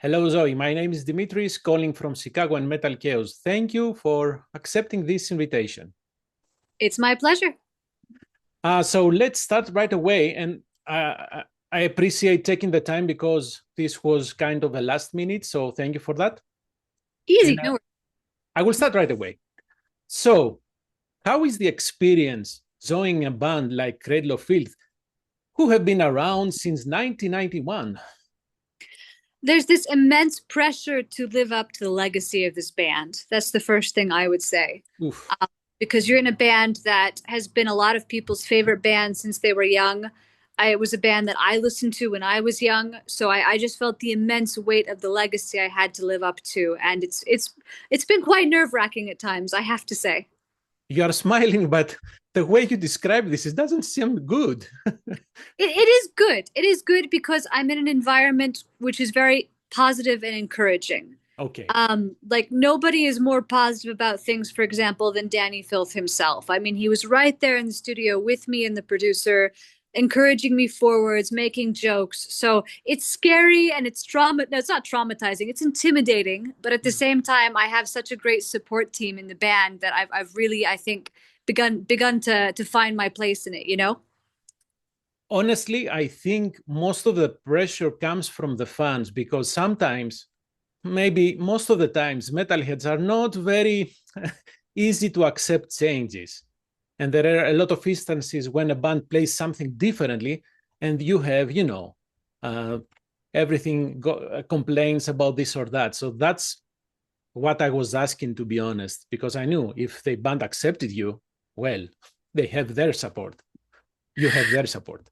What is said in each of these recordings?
Hello, Zoe. My name is Dimitris, calling from Chicago and Metalkaoz. Thank you for accepting this invitation. It's my pleasure. So let's start right away. And I appreciate taking the time because this was kind of a last minute. So thank you for that. Easy, And no worries. I will start right away. So, how is the experience joining a band like Cradle of Filth, who have been around since 1991? There's this immense pressure to live up to the legacy of this band. That's the first thing I would say. Oof. Because you're in a band that has been a lot of people's favorite band since they were young. It was a band that I listened to when I was young, so I just felt the immense weight of the legacy I had to live up to, and it's been quite nerve-wracking at times, I have to say. You are smiling, but the way you describe this, it doesn't seem good. It is good. It is good because I'm in an environment which is very positive and encouraging. Okay. Like nobody is more positive about things, for example, than Danny Filth himself. I mean, he was right there in the studio with me and the producer, encouraging me forwards, making jokes. So it's scary and it's trauma. No, it's not traumatizing. It's intimidating. But at the same time, I have such a great support team in the band that I've really, I think, begun to find my place in it, you know? Honestly, I think most of the pressure comes from the fans because sometimes, maybe most of the times, metalheads are not very easy to accept changes. And there are a lot of instances when a band plays something differently and you have, everything complains about this or that. So that's what I was asking, to be honest, because I knew if the band accepted you, well, they have their support. You have their support.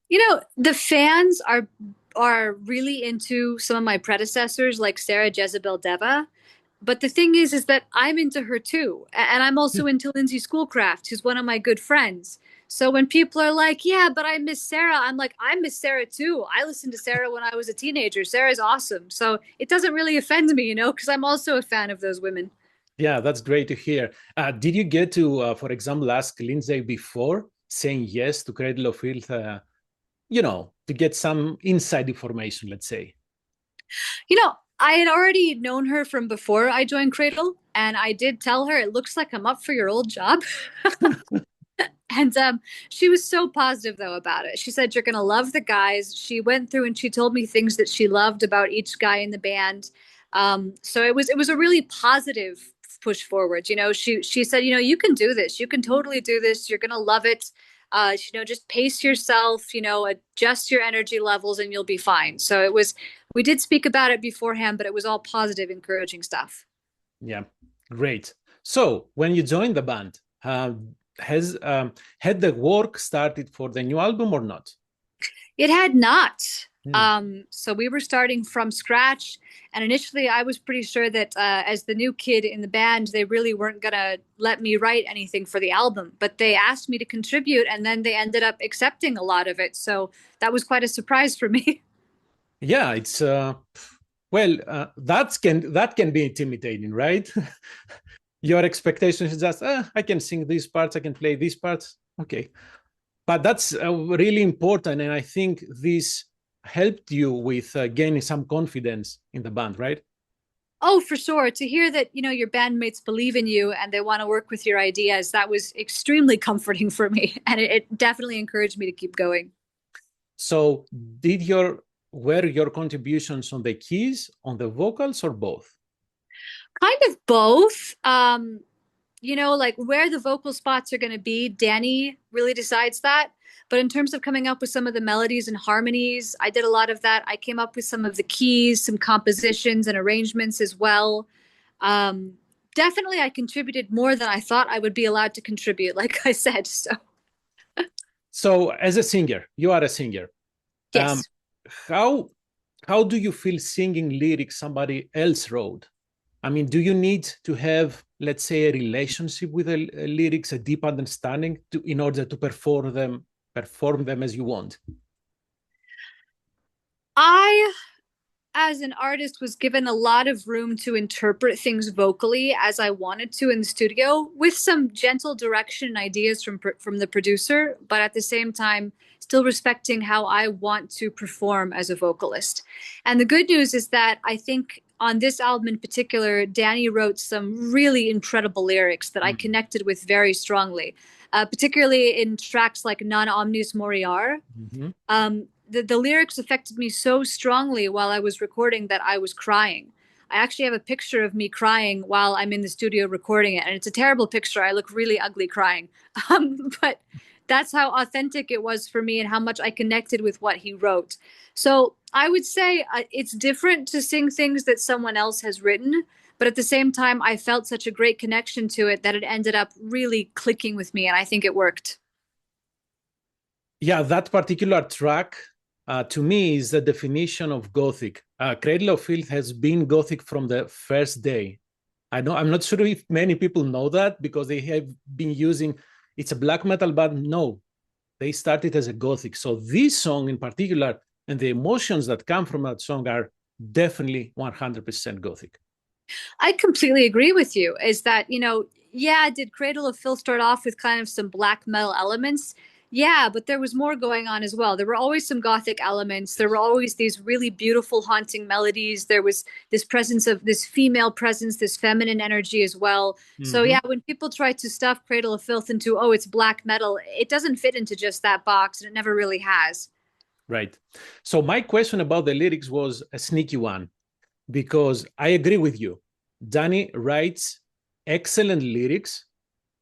You know, the fans are really into some of my predecessors, like Sarah Jezebel Deva. But the thing is that I'm into her too, and I'm also into Lindsay Schoolcraft, who's one of my good friends. So when people are like, "Yeah, but I miss Sarah," I'm like, "I miss Sarah too. I listened to Sarah when I was a teenager. Sarah's awesome." So it doesn't really offend me, you know, because I'm also a fan of those women. Yeah, that's great to hear. Did you get to, for example, ask Lindsay before saying yes to Cradle of Filth? To get some inside information, let's say. You know, I had already known her from before I joined Cradle, and I did tell her it looks like I'm up for your old job. And she was so positive though about it. She said you're gonna love the guys. She went through and she told me things that she loved about each guy in the band. So it was a really positive push forward. You know, she said, you know, you can do this. You can totally do this. You're gonna love it. Just pace yourself. You know, adjust your energy levels, and you'll be fine. So it was. We did speak about it beforehand, but it was all positive, encouraging stuff. Yeah, great. So when you joined the band, has had the work started for the new album or not? It had not. So we were starting from scratch. And initially, I was pretty sure that as the new kid in the band, they really weren't going to let me write anything for the album. But they asked me to contribute, and then they ended up accepting a lot of it. So that was quite a surprise for me. Yeah, it's that can be intimidating, right? Your expectations is just I can sing these parts, I can play these parts. Okay, but that's really important, and I think this helped you with gaining some confidence in the band, right? Oh, for sure. To hear that, you know, your bandmates believe in you and they want to work with your ideas, that was extremely comforting for me. And it definitely encouraged me to keep going. So were your contributions on the keys, on the vocals, or both? Kind of both. You know, like where the vocal spots are going to be, Danny really decides that. But in terms of coming up with some of the melodies and harmonies, I did a lot of that. I came up with some of the keys, some compositions and arrangements as well. Um, Definitely, I contributed more than I thought I would be allowed to contribute, like I said. So, as a singer, you are a singer. Um, Yes. how how do you feel singing lyrics somebody else wrote? I mean, do you need to have, let's say, a relationship with the lyrics, a deep understanding in order to perform them as you want? I, as an artist, was given a lot of room to interpret things vocally as I wanted to in the studio, with some gentle direction and ideas from the producer, but at the same time still respecting how I want to perform as a vocalist. And the good news is that I think on this album in particular, Danny wrote some really incredible lyrics that I connected with very strongly, particularly in tracks like Non Omnis Moriar. The lyrics affected me so strongly while I was recording that I was crying. I actually have a picture of me crying while I'm in the studio recording it, and it's a terrible picture. I look really ugly crying. But that's how authentic it was for me and how much I connected with what he wrote. So I would say it's different to sing things that someone else has written, but at the same time, I felt such a great connection to it that it ended up really clicking with me, and I think it worked. Yeah, that particular track, to me, is the definition of Gothic. Cradle of Filth has been Gothic from the first day. I'm not sure if many people know that because they have been using, it's a black metal band. No, they started as a Gothic. So this song in particular and the emotions that come from that song are definitely 100% Gothic. I completely agree with you. Is that, yeah, did Cradle of Filth start off with kind of some black metal elements? Yeah, but there was more going on as well. There were always some Gothic elements. There were always these really beautiful, haunting melodies. There was this presence of this female presence, this feminine energy as well. So yeah, when people try to stuff Cradle of Filth into, oh, it's black metal, it doesn't fit into just that box, and it never really has. Right. So my question about the lyrics was a sneaky one, because I agree with you. Danny writes excellent lyrics.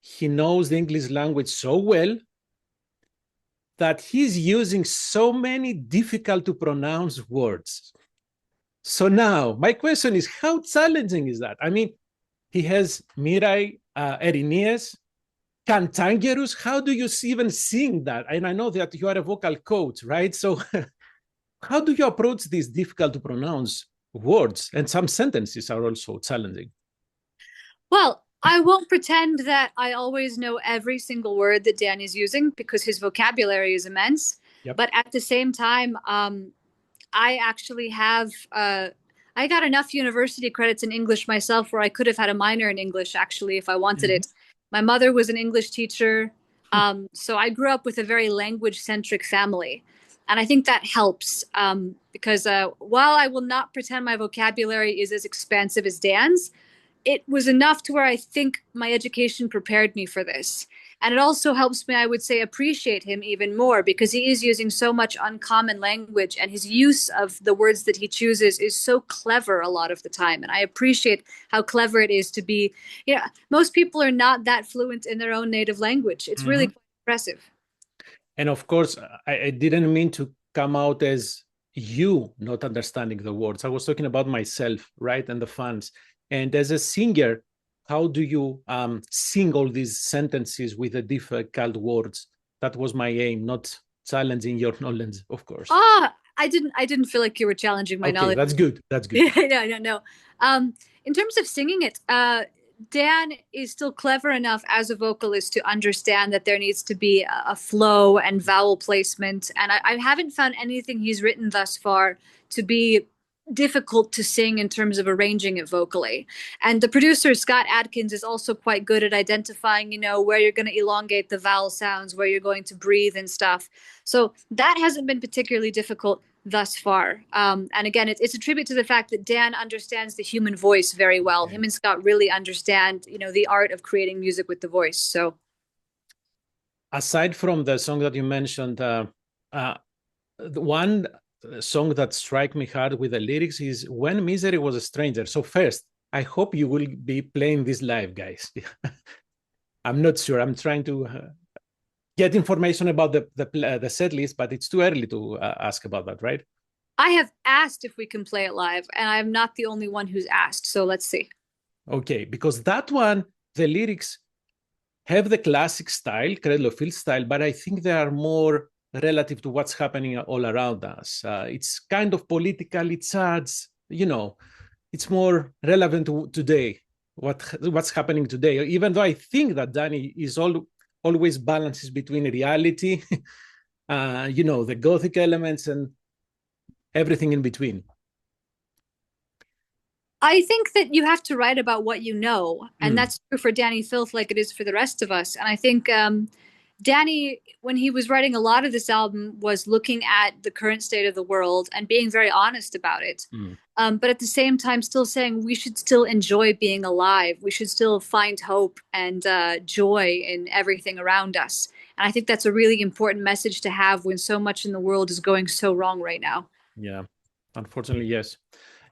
He knows the English language so well that he's using so many difficult to pronounce words. So now my question is, how challenging is that? I mean, he has Mirai, Erinies, Cantangerous. How do you even sing that? And I know that you are a vocal coach, right? So how do you approach these difficult to pronounce words? And some sentences are also challenging. Well, I won't pretend that I always know every single word that Dan is using because his vocabulary is immense. Yep. But at the same time, I actually have, I got enough university credits in English myself where I could have had a minor in English, actually, if I wanted it. My mother was an English teacher. So I grew up with a very language-centric family. And I think that helps because while I will not pretend my vocabulary is as expansive as Dan's, it was enough to where I think my education prepared me for this. And it also helps me, I would say, appreciate him even more because he is using so much uncommon language and his use of the words that he chooses is so clever a lot of the time. And I appreciate how clever it is to be, most people are not that fluent in their own native language. It's really quite impressive. And of course, I didn't mean to come out as you not understanding the words. I was talking about myself, right? And the fans. And as a singer, how do you sing all these sentences with the difficult words? That was my aim, not challenging your knowledge, of course. I didn't feel like you were challenging my knowledge. That's good. That's good. No. In terms of singing it, Dan is still clever enough as a vocalist to understand that there needs to be a flow and vowel placement. And I haven't found anything he's written thus far to be difficult to sing in terms of arranging it vocally. And the producer, Scott Adkins, is also quite good at identifying, where you're going to elongate the vowel sounds, where you're going to breathe and stuff. So that hasn't been particularly difficult thus far. And again, it's a tribute to the fact that Dan understands the human voice very well. Him and Scott really understand, the art of creating music with the voice. So aside from the song that you mentioned, the one song that strike me hard with the lyrics is When Misery Was a Stranger. So first, I hope you will be playing this live, guys. I'm not sure. I'm trying to get information about the set list, but it's too early to ask about that, right? I have asked if we can play it live, and I'm not the only one who's asked. So let's see. Okay, because that one, the lyrics have the classic style, Cradle of Filth style, but I think they are more relative to what's happening all around us. It's kind of political, it's charged, it's more relevant to today, what's happening today, even though I think that Danny is always balances between reality, the Gothic elements and everything in between. I think that you have to write about what you know, and that's true for Danny Filth like it is for the rest of us. And I think Danny, when he was writing a lot of this album, was looking at the current state of the world and being very honest about it. Mm. But at the same time, still saying we should still enjoy being alive. We should still find hope and joy in everything around us. And I think that's a really important message to have when so much in the world is going so wrong right now. Yeah, unfortunately, yes.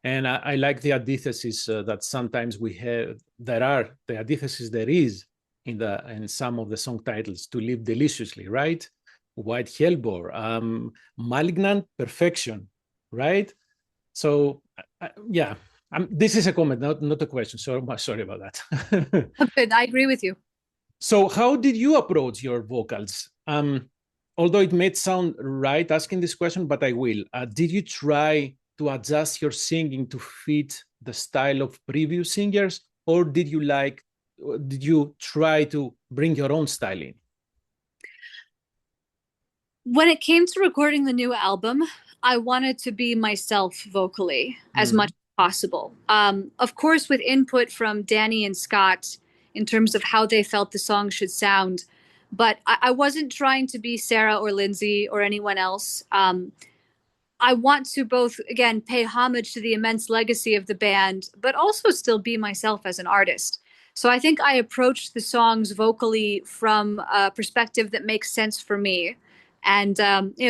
And I like the antithesis that sometimes we have. There are the antithesis there is in some of the song titles: "To Live Deliciously," right? "White Hellbore," "Malignant Perfection," right? So yeah, this is a comment, not a question. So sorry about that. Good. I agree with you. So how did you approach your vocals? Although it may sound right asking this question, but I will. Did you try to adjust your singing to fit the style of previous singers, or did you try to bring your own style in? When it came to recording the new album, I wanted to be myself vocally as much as possible. Of course, with input from Danny and Scott in terms of how they felt the song should sound, but I wasn't trying to be Sarah or Lindsay or anyone else. I want to both, again, pay homage to the immense legacy of the band, but also still be myself as an artist. So I think I approached the songs vocally from a perspective that makes sense for me. And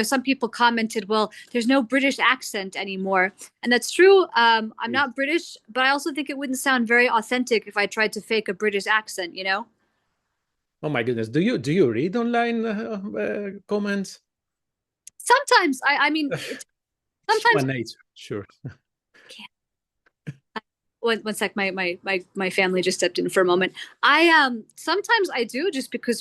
some people commented, "Well, there's no British accent anymore," and that's true. I'm not British, but I also think it wouldn't sound very authentic if I tried to fake a British accent. Oh my goodness! Do you read online comments? Sometimes, I mean, sometimes. Nature, sure. One sec, my family just stepped in for a moment. Sometimes I do, just because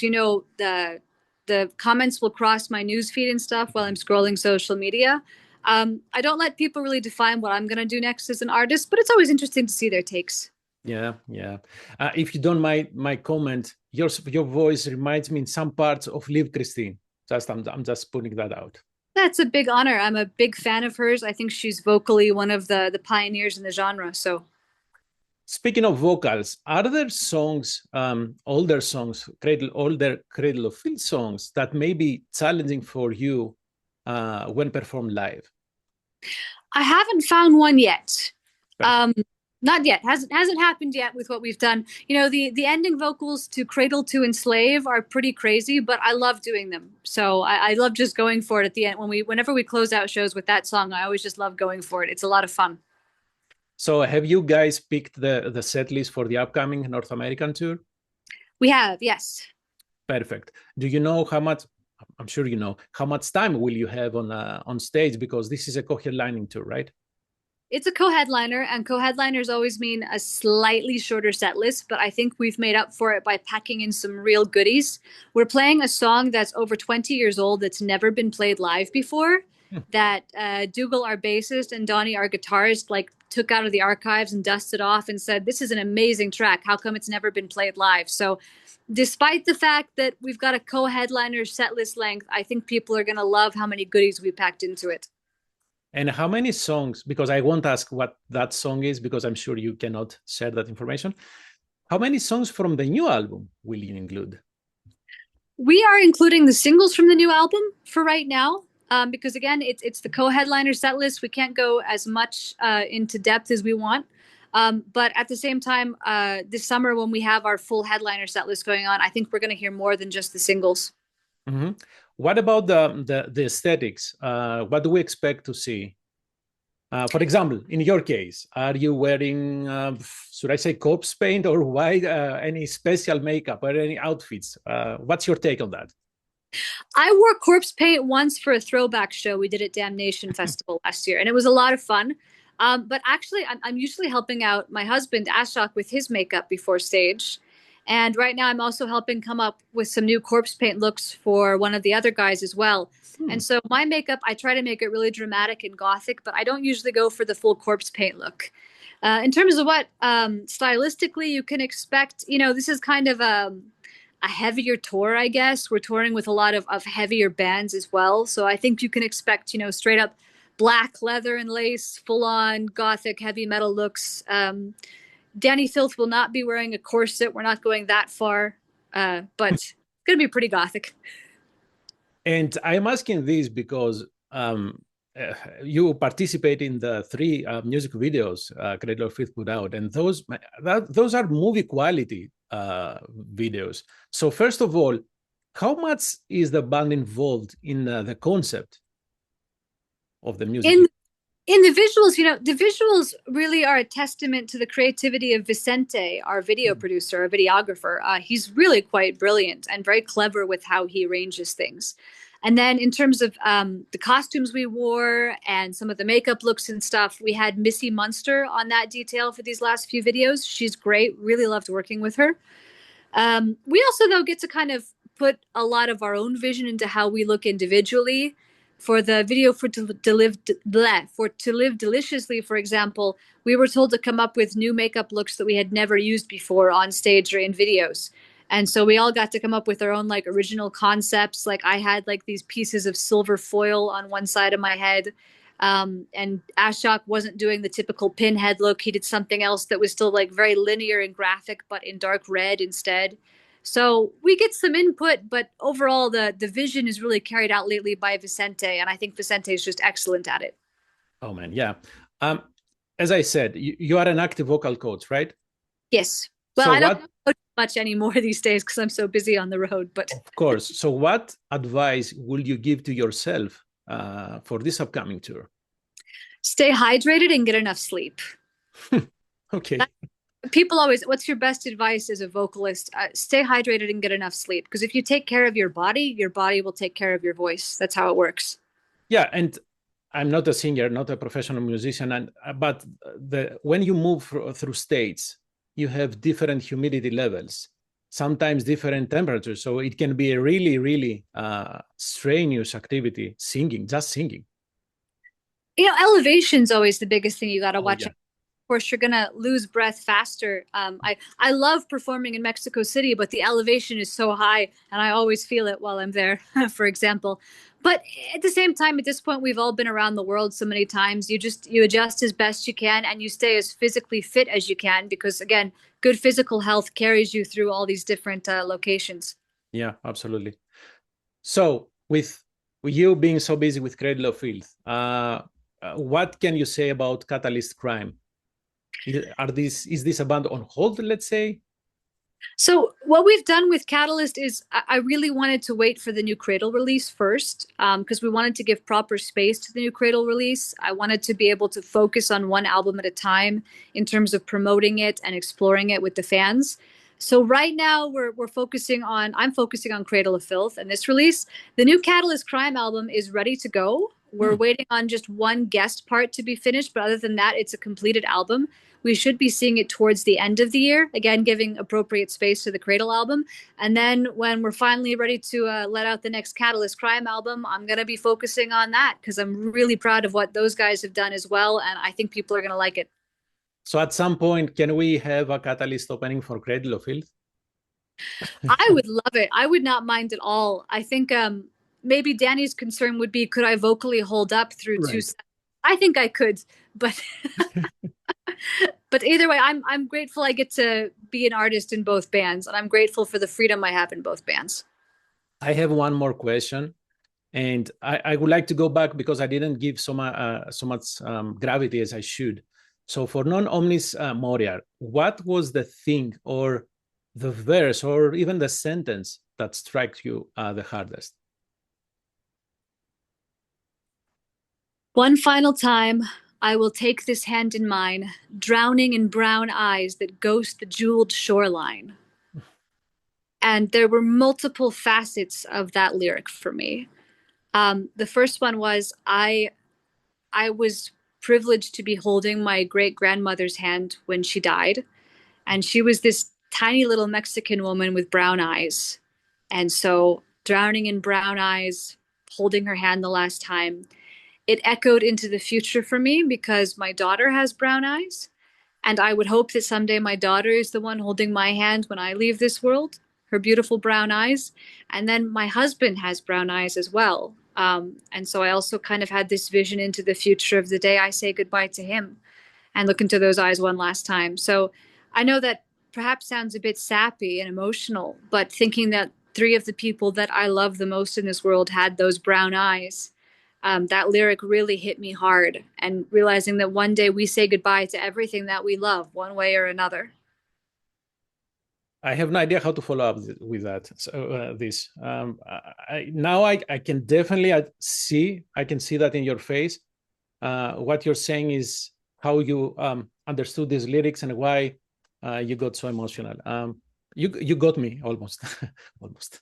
the comments will cross my news feed and stuff while I'm scrolling social media. I don't let people really define what I'm gonna do next as an artist, but it's always interesting to see their takes. Yeah. If you don't mind my comment, your voice reminds me in some parts of Liv Christine. I'm just putting that out. That's a big honor. I'm a big fan of hers. I think she's vocally one of the pioneers in the genre. So, speaking of vocals, are there songs, older songs, older Cradle of Filth songs that may be challenging for you when performed live? I haven't found one yet. Not yet. Hasn't happened yet with what we've done. The ending vocals to Cradle to Enslave are pretty crazy, but I love doing them. So I love just going for it at the end. Whenever we close out shows with that song, I always just love going for it. It's a lot of fun. So have you guys picked the set list for the upcoming North American tour? We have, yes. Perfect. Do you know how much? I'm sure you know how much time will you have on stage, because this is a co-headlining tour, right? It's a co-headliner, and co-headliners always mean a slightly shorter set list, but I think we've made up for it by packing in some real goodies. We're playing a song that's over 20 years old that's never been played live before, that Dougal, our bassist, and Donnie, our guitarist, took out of the archives and dusted off and said, "This is an amazing track. How come it's never been played live?" So despite the fact that we've got a co-headliner set list length, I think people are going to love how many goodies we packed into it. And how many songs, because I won't ask what that song is, because I'm sure you cannot share that information. How many songs from the new album will you include? We are including the singles from the new album for right now, because again, it's the co-headliner set list. We can't go as much into depth as we want. But at the same time, this summer when we have our full headliner set list going on, I think we're going to hear more than just the singles. Mm-hmm. What about the aesthetics? What do we expect to see? For example, in your case, are you wearing, should I say, corpse paint or white? Any special makeup or any outfits? What's your take on that? I wore corpse paint once for a throwback show we did at Damnation Festival last year, and it was a lot of fun. But actually, I'm usually helping out my husband, Ashok, with his makeup before stage. And right now I'm also helping come up with some new corpse paint looks for one of the other guys as well. And so my makeup, I try to make it really dramatic and gothic, but I don't usually go for the full corpse paint look. In terms of what stylistically you can expect, this is kind of a heavier tour, I guess. We're touring with a lot of heavier bands as well. So I think you can expect, straight up black leather and lace, full on gothic heavy metal looks. Danny Filth will not be wearing a corset. We're not going that far. But going to be pretty gothic. And I'm asking this because you participate in the three music videos Cradle of Filth put out, and those are movie quality videos. So first of all, how much is the band involved in the concept of the music? In the visuals, the visuals really are a testament to the creativity of Vicente, our video producer, our videographer. He's really quite brilliant and very clever with how he arranges things. And then in terms of the costumes we wore and some of the makeup looks and stuff, we had Missy Munster on that detail for these last few videos. She's great. Really loved working with her. We also, though, get to kind of put a lot of our own vision into how we look individually. For the video to live deliciously, for example, we were told to come up with new makeup looks that we had never used before on stage or in videos. And so we all got to come up with our own like original concepts. Like I had like these pieces of silver foil on one side of my head. And Ashok wasn't doing the typical pinhead look. He did something else that was still like very linear and graphic, but in dark red instead. So we get some input, but overall the vision is really carried out lately by Vicente, and I think Vicente is just excellent at it. Oh man, yeah. As I said, you are an active vocal coach, right? Yes. Well, so I don't coach much anymore these days because I'm so busy on the road. But of course. So what advice will you give to yourself for this upcoming tour? Stay hydrated and get enough sleep. Okay. People always, what's your best advice as a vocalist? Stay hydrated and get enough sleep. Because if you take care of your body will take care of your voice. That's how it works. Yeah. And I'm not a singer, not a professional musician. But when you move through states, you have different humidity levels, sometimes different temperatures. So it can be a really, really strenuous activity, just singing. Elevation's always the biggest thing you got to watch. Yeah. Of course, you're going to lose breath faster. I love performing in Mexico City, but the elevation is so high, and I always feel it while I'm there, for example. But at the same time, at this point, we've all been around the world so many times. You adjust as best you can, and you stay as physically fit as you can, because, again, good physical health carries you through all these different locations. Yeah, absolutely. So with you being so busy with Cradle of Filth, what can you say about Catalyst Crime? Is this a band on hold, let's say? So what we've done with Catalyst is I really wanted to wait for the new Cradle release first, because we wanted to give proper space to the new Cradle release. I wanted to be able to focus on one album at a time in terms of promoting it and exploring it with the fans. So right now I'm focusing on Cradle of Filth and this release. The new Catalyst Crime album is ready to go. We're waiting on just one guest part to be finished, but other than that, it's a completed album. We should be seeing it towards the end of the year, again, giving appropriate space to the Cradle album. And then when we're finally ready to let out the next Catalyst Crime album, I'm going to be focusing on that because I'm really proud of what those guys have done as well, and I think people are going to like it. So at some point, can we have a Catalyst opening for Cradle of Filth? I would love it. I would not mind at all. I think maybe Danny's concern would be, could I vocally hold up through two sets? I think I could, but but either way, I'm grateful I get to be an artist in both bands, and I'm grateful for the freedom I have in both bands. I have one more question, and I would like to go back because I didn't give so much gravity as I should. So for Non Omnis Moriar, what was the thing or the verse or even the sentence that struck you the hardest? One final time, I will take this hand in mine, drowning in brown eyes that ghost the jeweled shoreline. And there were multiple facets of that lyric for me. The first one was I was privileged to be holding my great-grandmother's hand when she died. And she was this tiny little Mexican woman with brown eyes. And so drowning in brown eyes, holding her hand the last time, it echoed into the future for me because my daughter has brown eyes. And I would hope that someday my daughter is the one holding my hand when I leave this world, her beautiful brown eyes. And then my husband has brown eyes as well. And so I also kind of had this vision into the future of the day I say goodbye to him and look into those eyes one last time. So I know that perhaps sounds a bit sappy and emotional, but thinking that three of the people that I love the most in this world had those brown eyes. That lyric really hit me hard, and realizing that one day we say goodbye to everything that we love, one way or another. I have no idea how to follow up with that. So now I can definitely see that in your face. What you're saying is how you understood these lyrics and why you got so emotional. You got me almost, almost.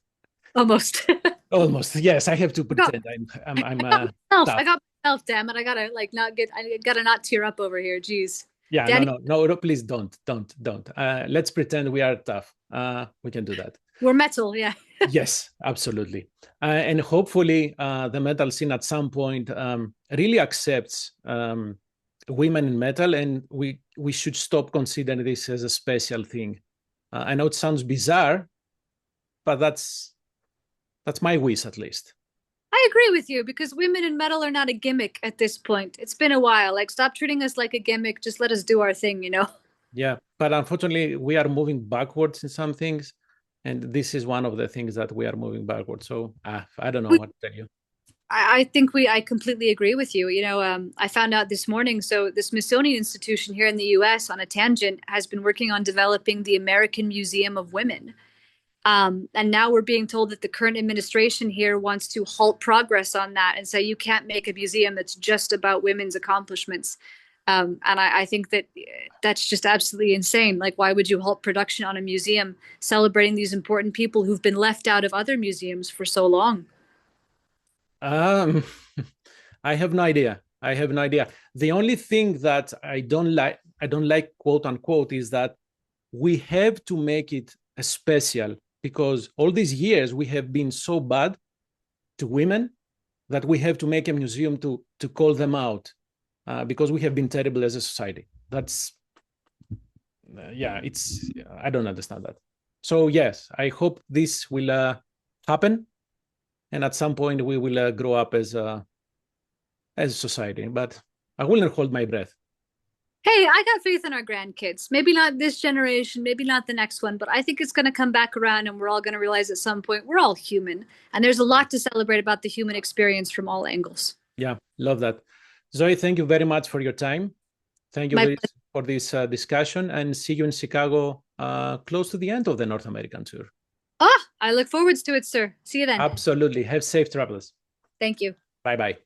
Almost. Almost. Yes, I have to pretend I'm tough. I got myself, damn it. I gotta not tear up over here. Jeez. Yeah, Danny, no, please don't. Let's pretend we are tough. We can do that. we're metal, yeah. Yes, absolutely. And hopefully the metal scene at some point really accepts women in metal, and we should stop considering this as a special thing. I know it sounds bizarre, but that's my wish, at least. I agree with you, because women in metal are not a gimmick at this point. It's been a while. Like, stop treating us like a gimmick. Just let us do our thing, you know? Yeah, but unfortunately, we are moving backwards in some things, and this is one of the things that we are moving backwards. So I don't know what to tell you. I completely agree with you. You know, I found out this morning, so the Smithsonian Institution here in the US, on a tangent, has been working on developing the American Museum of Women. And now we're being told that the current administration here wants to halt progress on that and say you can't make a museum that's just about women's accomplishments. And I think that that's just absolutely insane. Like, why would you halt production on a museum celebrating these important people who've been left out of other museums for so long? I have no idea. The only thing that I don't like, quote unquote, is that we have to make it special, because all these years we have been so bad to women that we have to make a museum to call them out, because we have been terrible as a society. That's I don't understand that. So yes, I hope this will happen, and at some point we will grow up as a society. But I will not hold my breath. Hey, I got faith in our grandkids. Maybe not this generation, maybe not the next one, but I think it's going to come back around, and we're all going to realize at some point we're all human. And there's a lot to celebrate about the human experience from all angles. Yeah, love that. Zoe, thank you very much for your time. Thank you for this discussion, and see you in Chicago close to the end of the North American tour. Oh, I look forward to it, sir. See you then. Absolutely. Have safe travels. Thank you. Bye-bye.